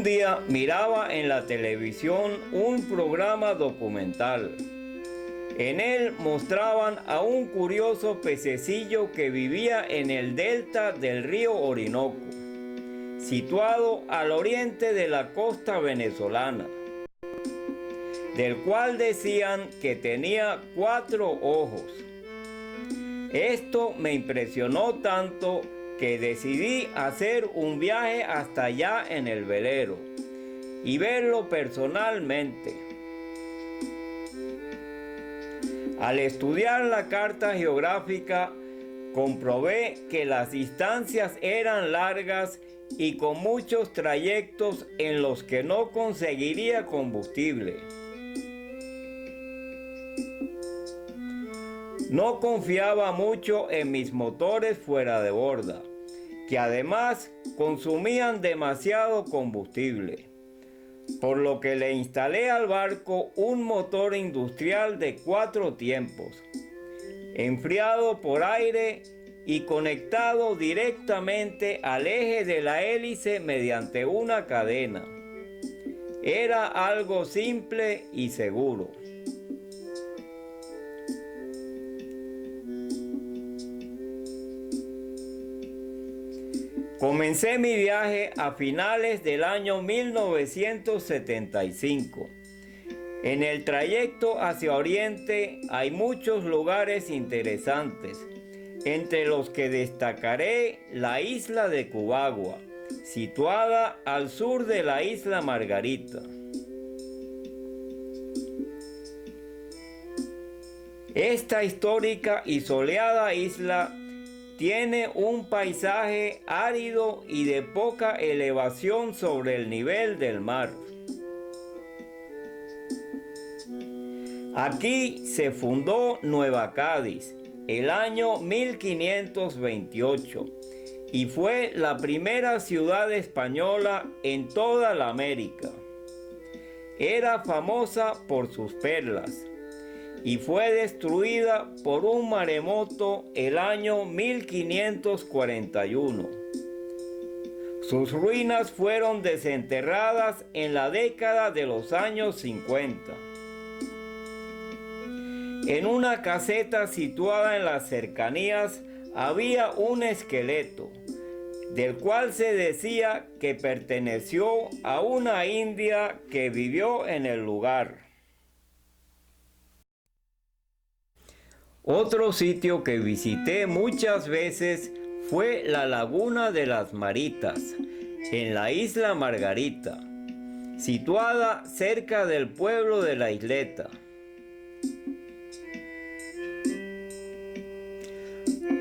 Un día miraba en la televisión un programa documental. En él mostraban a un curioso pececillo que vivía en el delta del río Orinoco, situado al oriente de la costa venezolana, del cual decían que tenía 4 ojos. Esto me impresionó tanto que decidí hacer un viaje hasta allá en el velero y verlo personalmente. Al estudiar la carta geográfica, comprobé que las distancias eran largas y con muchos trayectos en los que no conseguiría combustible. No confiaba mucho en mis motores fuera de borda, que además consumían demasiado combustible, por lo que le instalé al barco un motor industrial de 4 tiempos, enfriado por aire y conectado directamente al eje de la hélice mediante una cadena. Era algo simple y seguro. Comencé mi viaje a finales del año 1975. En el trayecto hacia Oriente hay muchos lugares interesantes, entre los que destacaré la isla de Cubagua, situada al sur de la isla Margarita. Esta histórica y soleada isla tiene un paisaje árido y de poca elevación sobre el nivel del mar. Aquí se fundó Nueva Cádiz el año 1528 y fue la primera ciudad española en toda la América. Era famosa por sus perlas y fue destruida por un maremoto el año 1541. Sus ruinas fueron desenterradas en la década de los años 50. En una caseta situada en las cercanías había un esqueleto, del cual se decía que perteneció a una india que vivió en el lugar. Otro sitio que visité muchas veces fue la Laguna de las Maritas, en la isla Margarita, situada cerca del pueblo de La Isleta.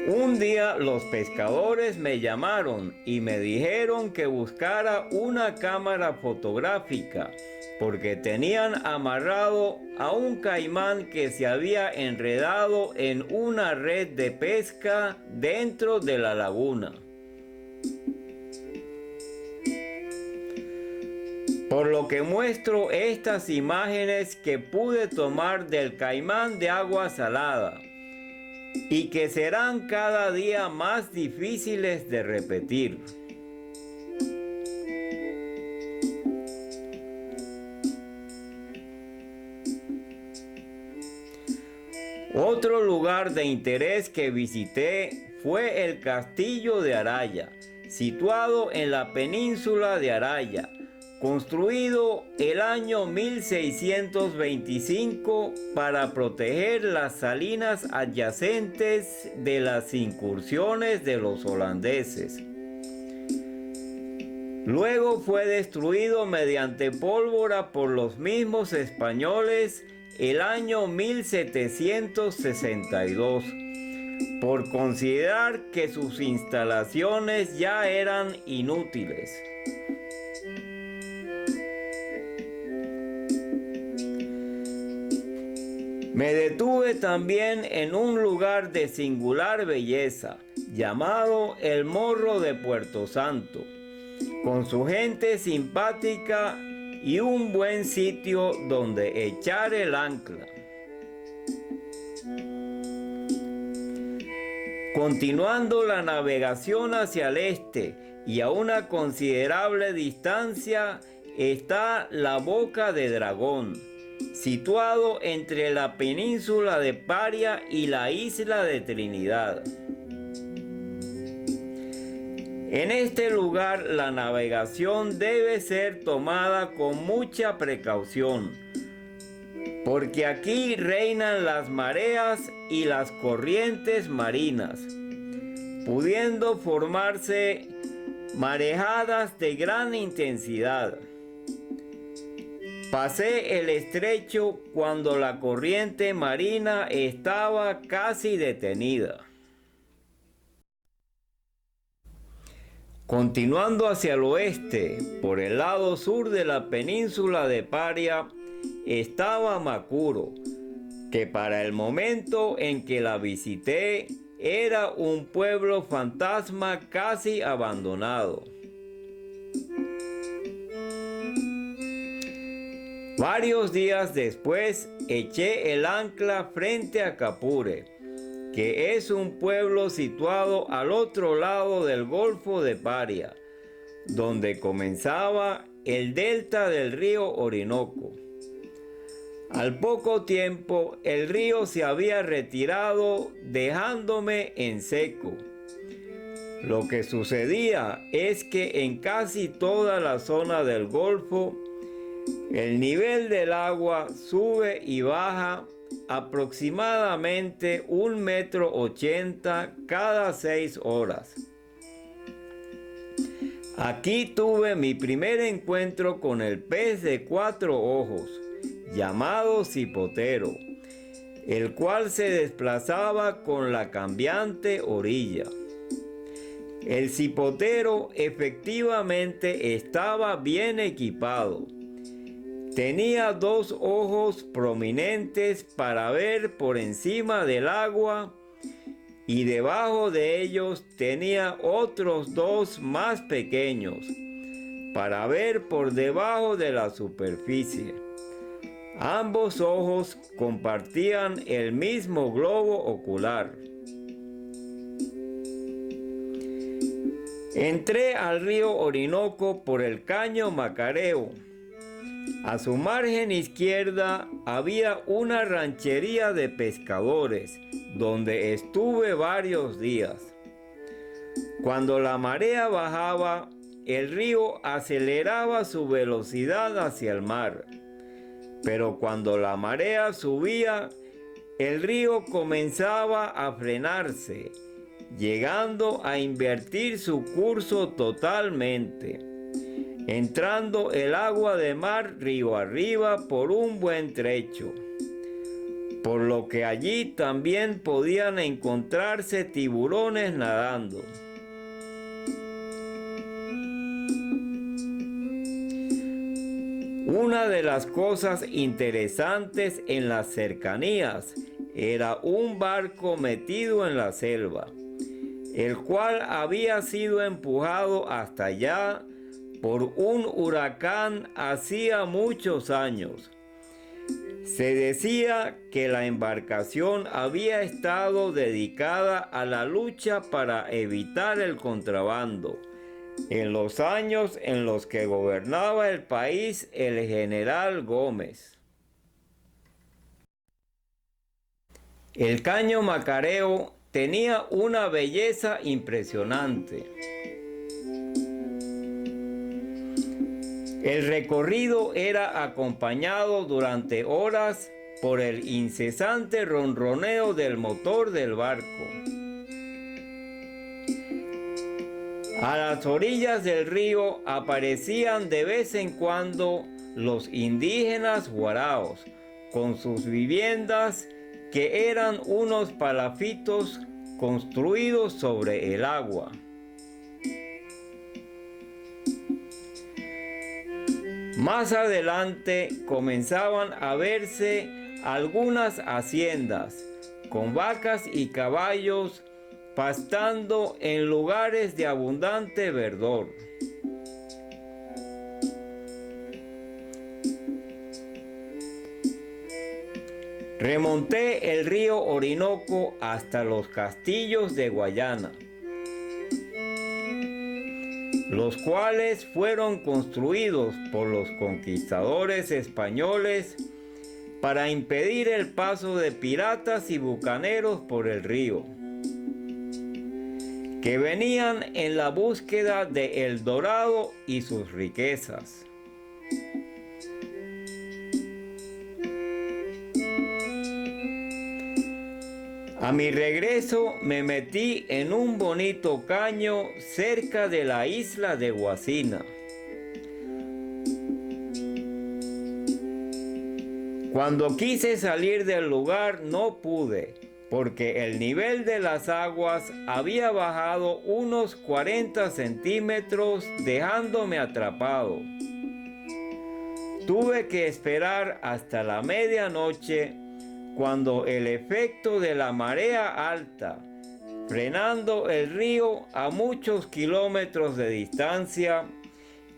Un día los pescadores me llamaron y me dijeron que buscara una cámara fotográfica porque tenían amarrado a un caimán que se había enredado en una red de pesca dentro de la laguna. Por lo que muestro estas imágenes que pude tomar del caimán de agua salada y que serán cada día más difíciles de repetir. Otro lugar de interés que visité fue el Castillo de Araya, situado en la península de Araya, construido el año 1625 para proteger las salinas adyacentes de las incursiones de los holandeses. Luego fue destruido mediante pólvora por los mismos españoles el año 1762, por considerar que sus instalaciones ya eran inútiles. Me detuve también en un lugar de singular belleza, llamado El Morro de Puerto Santo, con su gente simpática y un buen sitio donde echar el ancla. Continuando la navegación hacia el este y a una considerable distancia, está la Boca de Dragón, situado entre la península de Paria y la isla de Trinidad. En este lugar la navegación debe ser tomada con mucha precaución, porque aquí reinan las mareas y las corrientes marinas, pudiendo formarse marejadas de gran intensidad. Pasé el estrecho cuando la corriente marina estaba casi detenida. Continuando hacia el oeste, por el lado sur de la península de Paria, estaba Macuro, que para el momento en que la visité era un pueblo fantasma casi abandonado. Varios días después eché el ancla frente a Capure, que es un pueblo situado al otro lado del Golfo de Paria, donde comenzaba el delta del río Orinoco. Al poco tiempo el río se había retirado dejándome en seco. Lo que sucedía es que en casi toda la zona del Golfo el nivel del agua sube y baja aproximadamente 1,80 m cada 6 horas. Aquí tuve mi primer encuentro con el pez de 4 ojos, llamado cipotero, el cual se desplazaba con la cambiante orilla. El cipotero efectivamente estaba bien equipado. Tenía 2 ojos prominentes para ver por encima del agua y debajo de ellos tenía otros 2 más pequeños para ver por debajo de la superficie. Ambos ojos compartían el mismo globo ocular. Entré al río Orinoco por el caño Macareo. A su margen izquierda había una ranchería de pescadores, donde estuve varios días. Cuando la marea bajaba, el río aceleraba su velocidad hacia el mar. Pero cuando la marea subía, el río comenzaba a frenarse, llegando a invertir su curso totalmente, entrando el agua de mar río arriba por un buen trecho, por lo que allí también podían encontrarse tiburones nadando. Una de las cosas interesantes en las cercanías era un barco metido en la selva, el cual había sido empujado hasta allá por un huracán hacía muchos años. Se decía que la embarcación había estado dedicada a la lucha para evitar el contrabando, en los años en los que gobernaba el país el general Gómez. El caño Macareo tenía una belleza impresionante. El recorrido era acompañado durante horas por el incesante ronroneo del motor del barco. A las orillas del río aparecían de vez en cuando los indígenas guaraos, con sus viviendas que eran unos palafitos construidos sobre el agua. Más adelante comenzaban a verse algunas haciendas con vacas y caballos pastando en lugares de abundante verdor. Remonté el río Orinoco hasta los castillos de Guayana. los cuales fueron construidos por los conquistadores españoles para impedir el paso de piratas y bucaneros por el río, que venían en la búsqueda de El Dorado y sus riquezas. A mi regreso me metí en un bonito caño cerca de la isla de Guasina. Cuando quise salir del lugar no pude, porque el nivel de las aguas había bajado unos 40 centímetros, dejándome atrapado. Tuve que esperar hasta la medianoche, cuando el efecto de la marea alta, frenando el río a muchos kilómetros de distancia,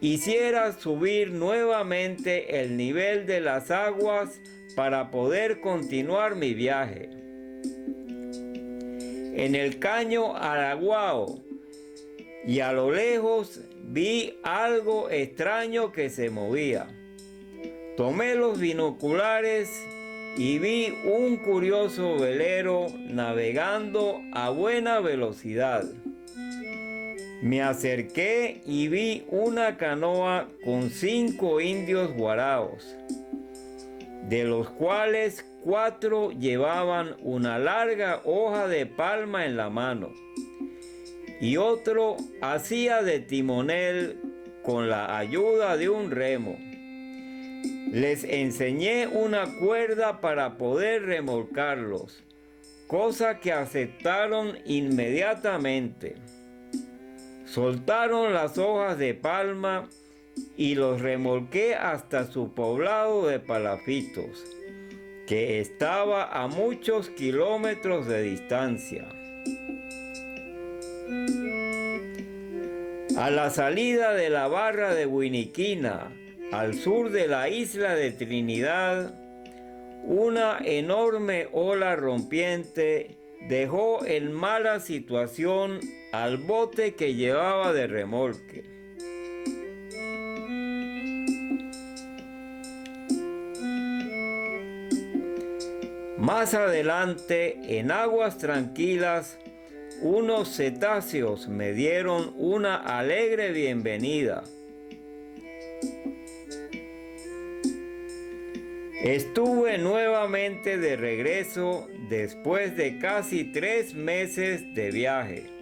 hiciera subir nuevamente el nivel de las aguas para poder continuar mi viaje. En el caño Araguao y a lo lejos vi algo extraño que se movía. Tomé los binoculares y vi un curioso velero navegando a buena velocidad. Me acerqué y vi una canoa con 5 indios guaraos, de los cuales 4 llevaban una larga hoja de palma en la mano, y otro hacía de timonel con la ayuda de un remo. Les enseñé una cuerda para poder remolcarlos, cosa que aceptaron inmediatamente. Soltaron las hojas de palma y los remolqué hasta su poblado de palafitos, que estaba a muchos kilómetros de distancia. A la salida de la barra de Winiquina, al sur de la isla de Trinidad, una enorme ola rompiente dejó en mala situación al bote que llevaba de remolque. Más adelante, en aguas tranquilas, unos cetáceos me dieron una alegre bienvenida. Estuve nuevamente de regreso después de casi 3 meses de viaje.